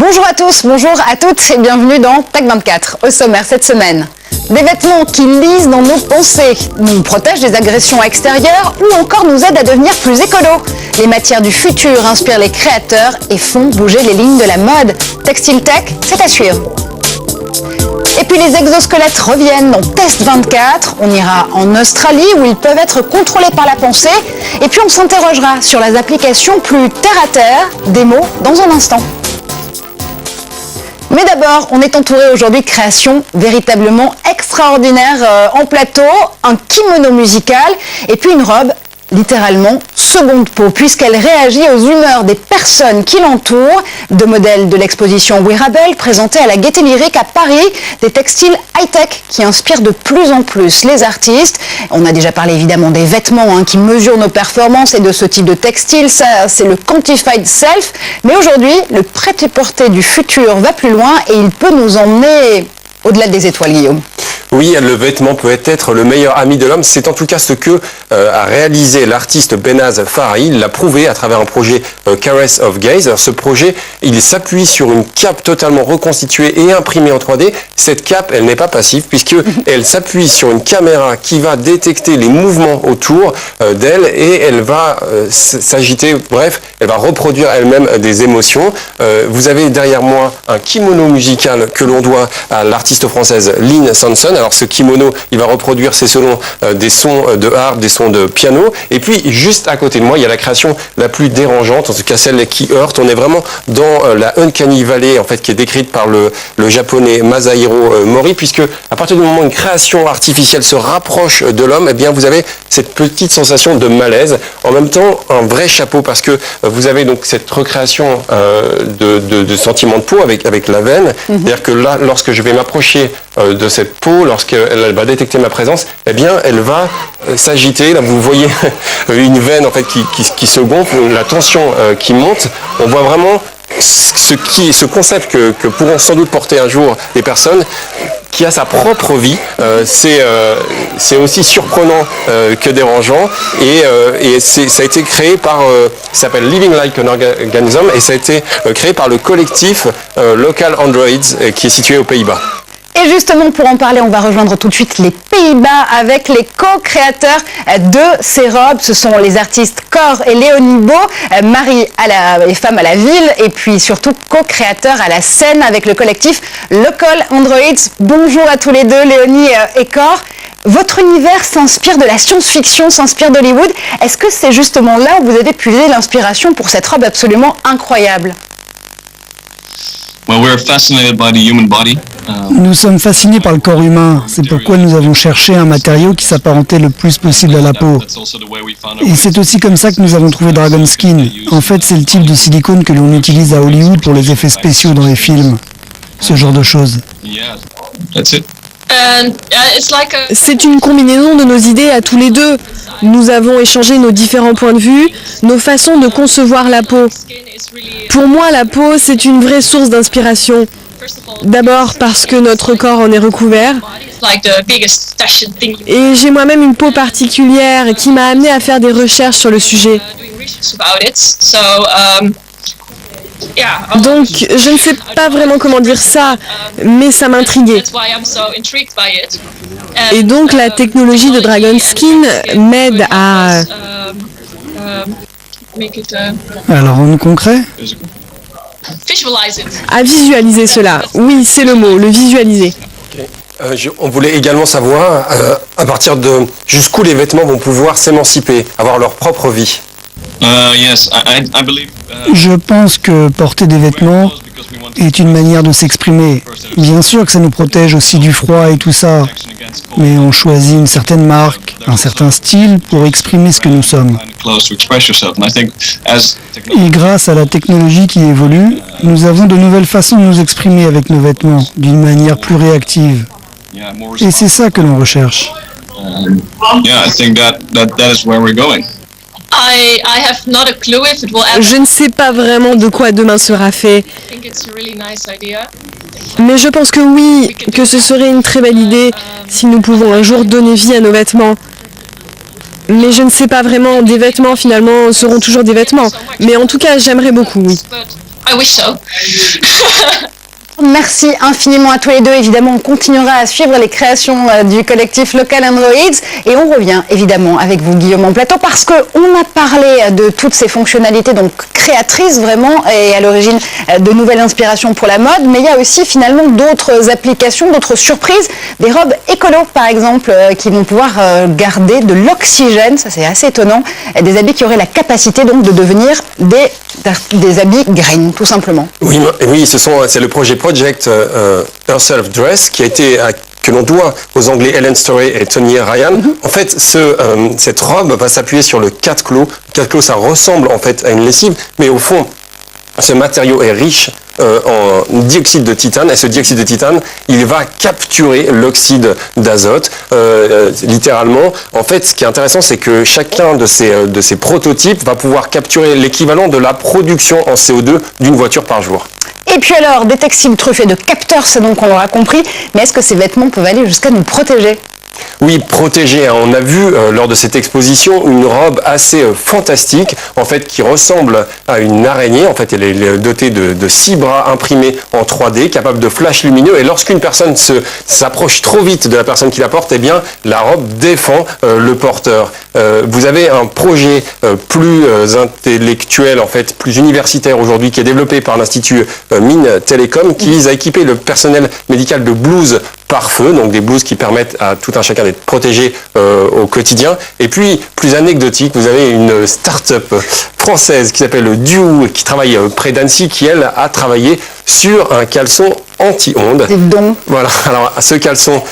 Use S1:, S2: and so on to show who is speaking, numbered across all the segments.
S1: Bonjour à tous, bonjour à toutes et bienvenue dans Tech24. Au sommaire cette semaine, des vêtements qui lisent dans nos pensées, nous protègent des agressions extérieures ou encore nous aident à devenir plus écolo. Les matières du futur inspirent les créateurs et font bouger les lignes de la mode. Textile Tech, c'est à suivre. Et puis les exosquelettes reviennent dans Test 24, on ira en Australie où ils peuvent être contrôlés par la pensée et puis on s'interrogera sur les applications plus terre-à-terre, des mots dans un instant. Mais d'abord, on est entouré aujourd'hui de créations véritablement extraordinaires en plateau, un kimono musical et puis une robe littéralement seconde peau puisqu'elle réagit aux humeurs des personnes qui l'entourent. De modèles de l'exposition Wearable présentée à la Gaîté Lyrique à Paris, des textiles high-tech qui inspirent de plus en plus les artistes. On a déjà parlé évidemment des vêtements qui mesurent nos performances et de ce type de textile, ça c'est le Quantified Self. Mais aujourd'hui, le prêt-à-porter du futur va plus loin et il peut nous emmener au-delà des étoiles, Guillaume.
S2: Oui, le vêtement peut être le meilleur ami de l'homme. C'est en tout cas ce que a réalisé l'artiste Behnaz Farahi. Il l'a prouvé à travers un projet Caress of Gaze. Alors, ce projet, il s'appuie sur une cape totalement reconstituée et imprimée en 3D. Cette cape, elle n'est pas passive puisqu'elle s'appuie sur une caméra qui va détecter les mouvements autour d'elle et elle va s'agiter. Bref, elle va reproduire elle-même des émotions. Vous avez derrière moi un kimono musical que l'on doit à l'artiste française Lynn Sanson. Alors ce kimono, il va reproduire ses selon des sons de harpe, des sons de piano. Et puis juste à côté de moi, il y a la création la plus dérangeante, en tout cas celle qui heurte. On est vraiment dans la Uncanny Valley, en fait, qui est décrite par le japonais Masahiro Mori, puisque à partir du moment où une création artificielle se rapproche de l'homme, eh bien vous avez cette petite sensation de malaise. En même temps, un vrai chapeau, parce que vous avez donc cette recréation de sentiments de peau avec la veine. C'est-à-dire que là, lorsque je vais m'approcher de cette peau, lorsqu'elle va détecter ma présence, eh bien, elle va s'agiter. Là, vous voyez une veine en fait qui se gonfle, la tension qui monte. On voit vraiment ce concept que pourront sans doute porter un jour des personnes qui a sa propre vie. C'est aussi surprenant que dérangeant et ça a été créé par, ça s'appelle Living Like an Organism et ça a été créé par le collectif Local Androids qui est situé aux Pays-Bas.
S1: Et justement, pour en parler, on va rejoindre tout de suite les Pays-Bas avec les co-créateurs de ces robes. Ce sont les artistes Cor et Léonie Beau, mari et femme à la ville, et puis surtout co-créateurs à la scène avec le collectif Local Androids. Bonjour à tous les deux, Léonie et Cor. Votre univers s'inspire de la science-fiction, s'inspire d'Hollywood. Est-ce que c'est justement là où vous avez puisé l'inspiration pour cette robe absolument incroyable?
S3: Nous sommes fascinés par le corps humain. C'est pourquoi nous avons cherché un matériau qui s'apparentait le plus possible à la peau. Et c'est aussi comme ça que nous avons trouvé Dragon Skin. En fait, c'est le type de silicone que l'on utilise à Hollywood pour les effets spéciaux dans les films. Ce genre de choses.
S4: C'est une combinaison de nos idées à tous les deux. Nous avons échangé nos différents points de vue, nos façons de concevoir la peau. Pour moi, la peau, c'est une vraie source d'inspiration. D'abord parce que notre corps en est recouvert. Et j'ai moi-même une peau particulière qui m'a amené à faire des recherches sur le sujet. Donc, je ne sais pas vraiment comment dire ça, mais ça m'intriguait. Et donc, la technologie de Dragon Skin m'aide à...
S3: Alors, en concret ?
S4: À visualiser cela. Oui, c'est le mot, le visualiser.
S2: On voulait également savoir à partir de jusqu'où les vêtements vont pouvoir s'émanciper, avoir leur propre vie.
S3: Je pense que porter des vêtements est une manière de s'exprimer. Bien sûr que ça nous protège aussi du froid et tout ça, mais on choisit une certaine marque, un certain style pour exprimer ce que nous sommes. Et grâce à la technologie qui évolue, nous avons de nouvelles façons de nous exprimer avec nos vêtements, d'une manière plus réactive. Et c'est ça que l'on recherche.
S4: Je ne sais pas vraiment de quoi demain sera fait. Mais je pense que oui, que ce serait une très belle idée si nous pouvons un jour donner vie à nos vêtements. Mais je ne sais pas vraiment, des vêtements finalement seront toujours des vêtements. Mais en tout cas, j'aimerais beaucoup, oui.
S5: I wish so.
S1: Merci infiniment à tous les deux. Évidemment, on continuera à suivre les créations du collectif Local Androids et on revient évidemment avec vous, Guillaume, en plateau, parce qu'on a parlé de toutes ces fonctionnalités donc créatrices vraiment et à l'origine de nouvelles inspirations pour la mode, mais il y a aussi finalement d'autres applications, d'autres surprises, des robes écolo par exemple qui vont pouvoir garder de l'oxygène, ça c'est assez étonnant, des habits qui auraient la capacité donc de devenir des habits green tout simplement.
S2: Oui, c'est le projet Project Herself Dress qui a été que l'on doit aux Anglais Ellen Story et Tony Ryan. En fait, cette robe va s'appuyer sur le 4 clos. Le 4 clos, ça ressemble en fait à une lessive, mais au fond, ce matériau est riche en dioxyde de titane, et ce dioxyde de titane, il va capturer l'oxyde d'azote, littéralement. En fait, ce qui est intéressant, c'est que chacun de ces prototypes va pouvoir capturer l'équivalent de la production en CO2 d'une voiture par jour.
S1: Et puis alors, des textiles truffés de capteurs, c'est donc on l'aura compris, mais est-ce que ces vêtements peuvent aller jusqu'à nous protéger ?
S2: Oui, protégé. On a vu lors de cette exposition une robe assez fantastique, en fait, qui ressemble à une araignée. En fait, elle est dotée de 6 bras imprimés en 3D, capable de flash lumineux. Et lorsqu'une personne s'approche trop vite de la personne qui la porte, eh bien, la robe défend le porteur. Vous avez un projet plus intellectuel, en fait, plus universitaire aujourd'hui, qui est développé par l'Institut Mines Télécom, qui vise à équiper le personnel médical de blouses pare-feu, donc des blouses qui permettent à tout un chacun d'être protégé au quotidien. Et puis, plus anecdotique, vous avez une start-up française qui s'appelle Duo, qui travaille près d'Annecy, qui, elle, a travaillé sur un caleçon anti-ondes. Voilà, alors ce caleçon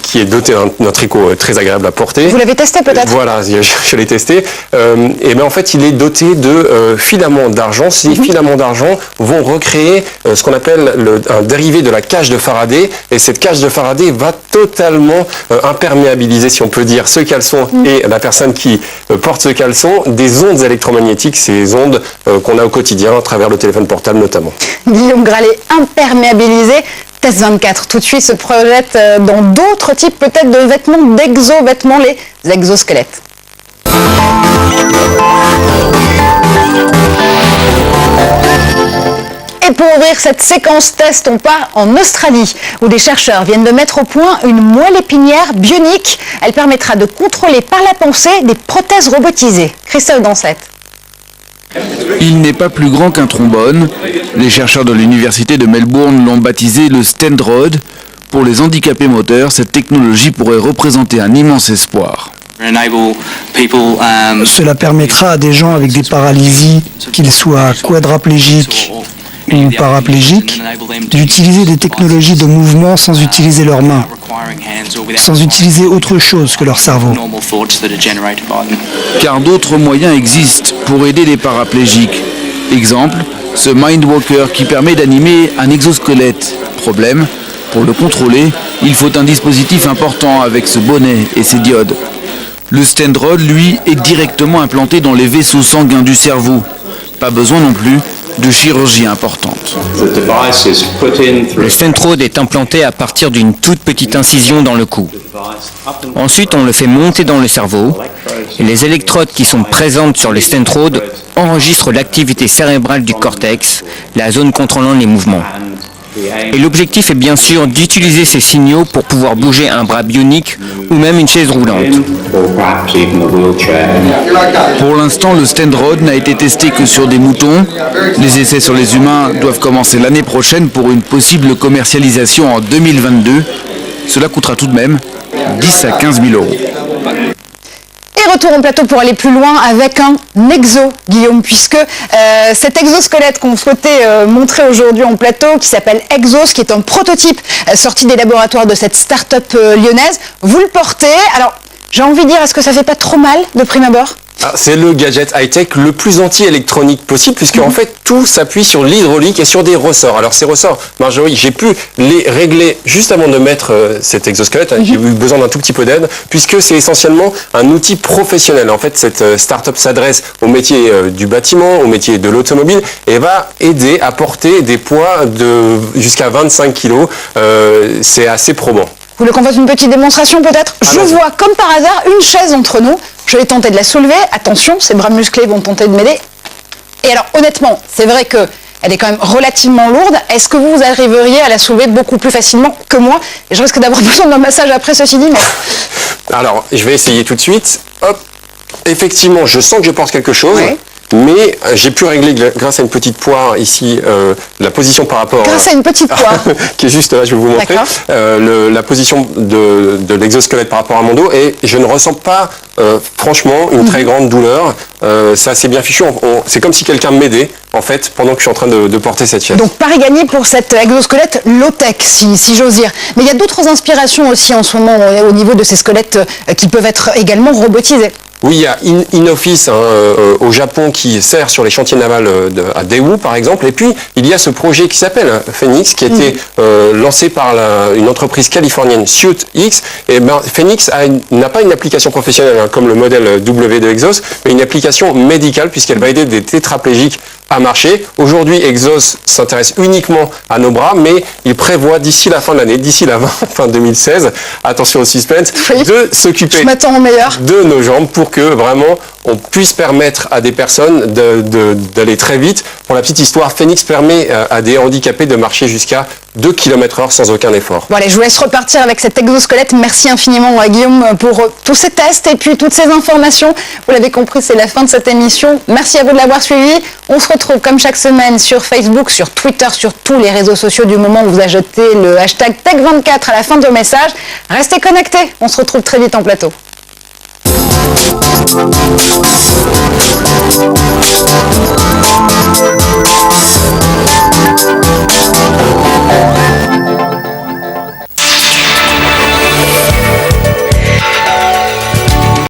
S2: qui est doté d'un tricot très agréable à porter.
S1: Vous l'avez testé peut-être ?
S2: Voilà, je l'ai testé. Et bien en fait, il est doté de filaments d'argent. Ces filaments d'argent vont recréer ce qu'on appelle un dérivé de la cage de Faraday. Et cette cage de Faraday va totalement imperméabiliser, si on peut dire, ce caleçon et la personne qui porte ce caleçon des ondes électromagnétiques, ces ondes qu'on a au quotidien à travers le téléphone portable notamment.
S1: Guillaume Gralet, imperméabilisé. Test 24, tout de suite se projette dans d'autres types peut-être de vêtements, d'exo-vêtements, les exosquelettes. Et pour ouvrir cette séquence test, on part en Australie, où des chercheurs viennent de mettre au point une moelle épinière bionique. Elle permettra de contrôler par la pensée des prothèses robotisées. Christophe Dansette.
S6: Il n'est pas plus grand qu'un trombone. Les chercheurs de l'université de Melbourne l'ont baptisé le Stendrod. Pour les handicapés moteurs, cette technologie pourrait représenter un immense espoir.
S3: Cela permettra à des gens avec des paralysies, qu'ils soient quadraplégiques ou paraplégiques, d'utiliser des technologies de mouvement sans utiliser leurs mains, sans utiliser autre chose que leur cerveau.
S6: Car d'autres moyens existent pour aider les paraplégiques. Exemple, ce Mindwalker qui permet d'animer un exosquelette. Problème, pour le contrôler, il faut un dispositif important avec ce bonnet et ses diodes. Le Stendrod, lui, est directement implanté dans les vaisseaux sanguins du cerveau. Pas besoin non plus de chirurgie importante.
S7: Le Stendrod est implanté à partir d'une toute petite incision dans le cou. Ensuite, on le fait monter dans le cerveau et les électrodes qui sont présentes sur le Stendrod enregistrent l'activité cérébrale du cortex, la zone contrôlant les mouvements. Et l'objectif est bien sûr d'utiliser ces signaux pour pouvoir bouger un bras bionique ou même une chaise roulante.
S6: Pour l'instant, le Stendrod n'a été testé que sur des moutons. Les essais sur les humains doivent commencer l'année prochaine pour une possible commercialisation en 2022. Cela coûtera tout de même 10 à 15 000 euros.
S1: Et retour en plateau pour aller plus loin avec un exo, Guillaume, puisque cet exosquelette qu'on souhaitait montrer aujourd'hui en plateau, qui s'appelle Exos, qui est un prototype sorti des laboratoires de cette start-up lyonnaise, vous le portez. Alors, j'ai envie de dire, est-ce que ça fait pas trop mal de prime abord ?
S2: C'est le gadget high-tech le plus anti-électronique possible, puisque en fait tout s'appuie sur l'hydraulique et sur des ressorts. Alors ces ressorts, Marjorie, j'ai pu les régler juste avant de mettre cet exosquelette. J'ai eu besoin d'un tout petit peu d'aide, puisque c'est essentiellement un outil professionnel. En fait, cette start-up s'adresse au métier du bâtiment, au métier de l'automobile, et va aider à porter des poids de jusqu'à 25 kg. C'est assez probant.
S1: Vous voulez qu'on fasse une petite démonstration peut-être ? Je vois comme par hasard une chaise entre nous. Je vais tenter de la soulever. Attention, ces bras musclés vont tenter de m'aider. Et alors honnêtement, c'est vrai que elle est quand même relativement lourde. Est-ce que vous arriveriez à la soulever beaucoup plus facilement que moi? Et je risque d'avoir besoin d'un massage après, ceci dit, mais...
S2: Alors, je vais essayer tout de suite. Hop. Effectivement, je sens que je porte quelque chose.
S1: Oui.
S2: Mais j'ai pu régler grâce à une petite poire ici la position par rapport
S1: grâce à une petite poire
S2: qui est juste là, je vais vous montrer la position de l'exosquelette par rapport à mon dos, et je ne ressens pas franchement une très grande douleur. C'est assez bien fichu. C'est comme si quelqu'un m'aidait en fait pendant que je suis en train de porter cette chaise.
S1: Donc pari gagné pour cet exosquelette low-tech, si j'ose dire. Mais il y a d'autres inspirations aussi en ce moment au niveau de ces squelettes qui peuvent être également robotisés.
S2: Oui, il y a Inoffice au Japon qui sert sur les chantiers navals à Daewoo par exemple, et puis il y a ce projet qui s'appelle Phoenix, qui a été lancé par une entreprise californienne, SuitX. Et Phoenix n'a pas une application professionnelle comme le modèle W de Exos, mais une application médicale puisqu'elle va aider des tétraplégiques à marcher. Aujourd'hui, Exos s'intéresse uniquement à nos bras, mais il prévoit d'ici la fin de l'année, d'ici la fin 2016, attention au suspense, de s'occuper de nos jambes pour que vraiment on puisse permettre à des personnes d'aller très vite. Pour la petite histoire, Phoenix permet à des handicapés de marcher jusqu'à 2 km/h sans aucun effort.
S1: Bon allez, je vous laisse repartir avec cet exosquelette. Merci infiniment Guillaume pour tous ces tests et puis toutes ces informations. Vous l'avez compris, c'est la fin de cette émission. Merci à vous de l'avoir suivi. On se retrouve comme chaque semaine sur Facebook, sur Twitter, sur tous les réseaux sociaux du moment où vous ajoutez le hashtag Tech24 à la fin de vos messages. Restez connectés, on se retrouve très vite en plateau.